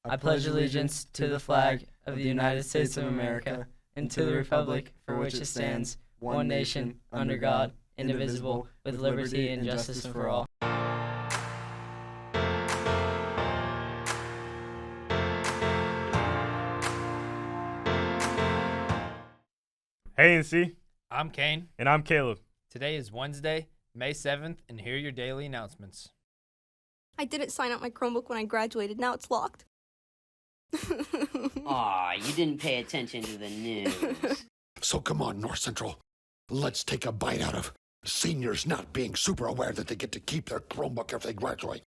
I pledge allegiance to the flag of the United States of America and to the republic for which it stands, one nation, under God, indivisible, with liberty and justice for all. Hey NC. I'm Kane. And I'm Caleb. Today is Wednesday, May 7th, and here are your daily announcements. I didn't sign up my Chromebook when I graduated. Now it's locked. Aw, you didn't pay attention to the news. So come on, North Central. Let's take a bite out of seniors not being super aware that they get to keep their Chromebook if they graduate.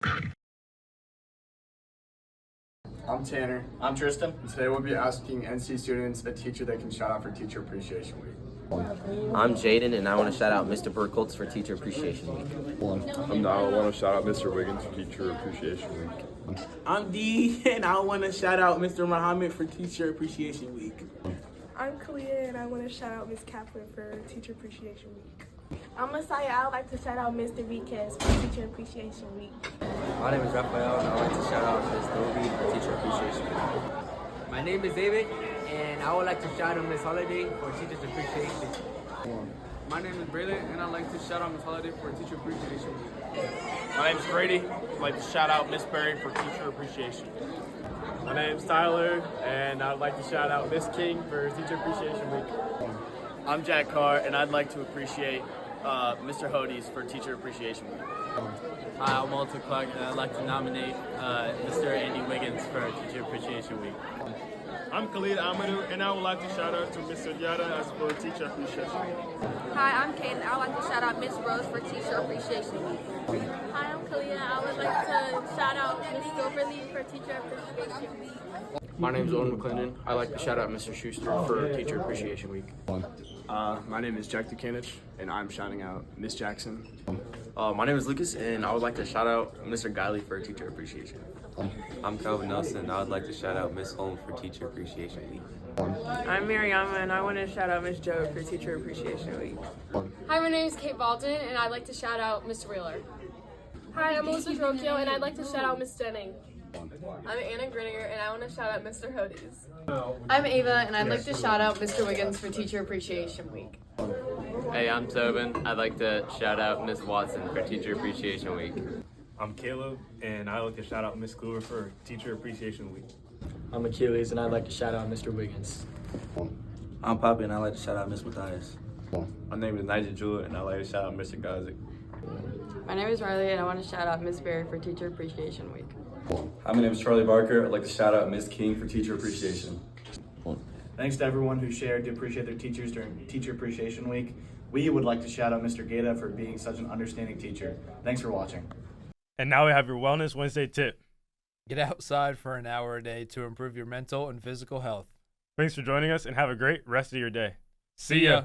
I'm Tanner. I'm Tristan. And today we'll be asking NC students a teacher they can shout out for Teacher Appreciation Week. I'm Jaden, and I want to shout out Mr. Burkholtz for Teacher Appreciation Week. I want to shout out Mr. Wiggins for Teacher Appreciation Week. I'm Dee, and I want to shout out Mr. Muhammad for Teacher Appreciation Week. I'm Kalia, and I want to shout out Ms. Kaplan for Teacher Appreciation Week. I'm Messiah. I would like to shout out Mr. Viquez for Teacher Appreciation Week. My name is Raphael, and I would like to shout out Ms. Dobie for Teacher Appreciation Week. My name is David, and I would like to shout out Ms. Holiday for Teacher's Appreciation Week. My name is Braylon, and I'd like to shout out Ms. Holiday for Teacher Appreciation Week. My name is Brady. I'd like to shout out Miss Berry for Teacher Appreciation Week. My name is Tyler, and I'd like to shout out Miss King for Teacher Appreciation Week. I'm Jack Carr, and I'd like to appreciate Mr. Hodes for Teacher Appreciation Week. Hi, I'm Walter Clark, and I'd like to nominate Mr. Andy Wiggins for Teacher Appreciation Week. I'm Khalid Amadou, and I would like to shout out to Mr. Diada for Teacher Appreciation Week. Hi, I'm Kate, and I would like to shout out Miss Rose for Teacher Appreciation Week. Hi, I'm Kalia. I would like to shout out Miss Silverly for Teacher Appreciation Week. My name is Owen McClendon. I'd like to shout out Mr. Schuster for Teacher Appreciation Week. My name is Jack Dukanich, and I'm shouting out Miss Jackson. My name is Lucas, and I would like to shout out Mr. Guiley for Teacher Appreciation. I'm Calvin Nelson, and I would like to shout out Miss Holmes for Teacher Appreciation Week. I'm Mariama, and I want to shout out Miss Joe for Teacher Appreciation Week. Hi, my name is Kate Baldwin, and I'd like to shout out Miss Wheeler. Hi, I'm Elizabeth Rocchio, and I'd like to shout out Miss Denning. I'm Anna Griniger, and I want to shout out Mr. Hodes. I'm Ava, and I'd like to shout out Mr. Wiggins for Teacher Appreciation Week. Hey, I'm Tobin. I'd like to shout out Miss Watson for Teacher Appreciation Week. I'm Caleb, and I'd like to shout out Miss Kluwer for Teacher Appreciation Week. I'm Achilles, and I'd like to shout out Mr. Wiggins. I'm Poppy, and I'd like to shout out Miss Matthias. My name is Nigel Jewett, and I'd like to shout out Mr. Gozik. My name is Riley, and I want to shout out Miss Berry for Teacher Appreciation Week. Hi, my name is Charlie Barker. I'd like to shout out Miss King for Teacher Appreciation. Thanks to everyone who shared to appreciate their teachers during Teacher Appreciation Week. We would like to shout out Mr. Gaeta for being such an understanding teacher. Thanks for watching. And now we have your Wellness Wednesday tip. Get outside for an hour a day to improve your mental and physical health. Thanks for joining us, and have a great rest of your day. See ya.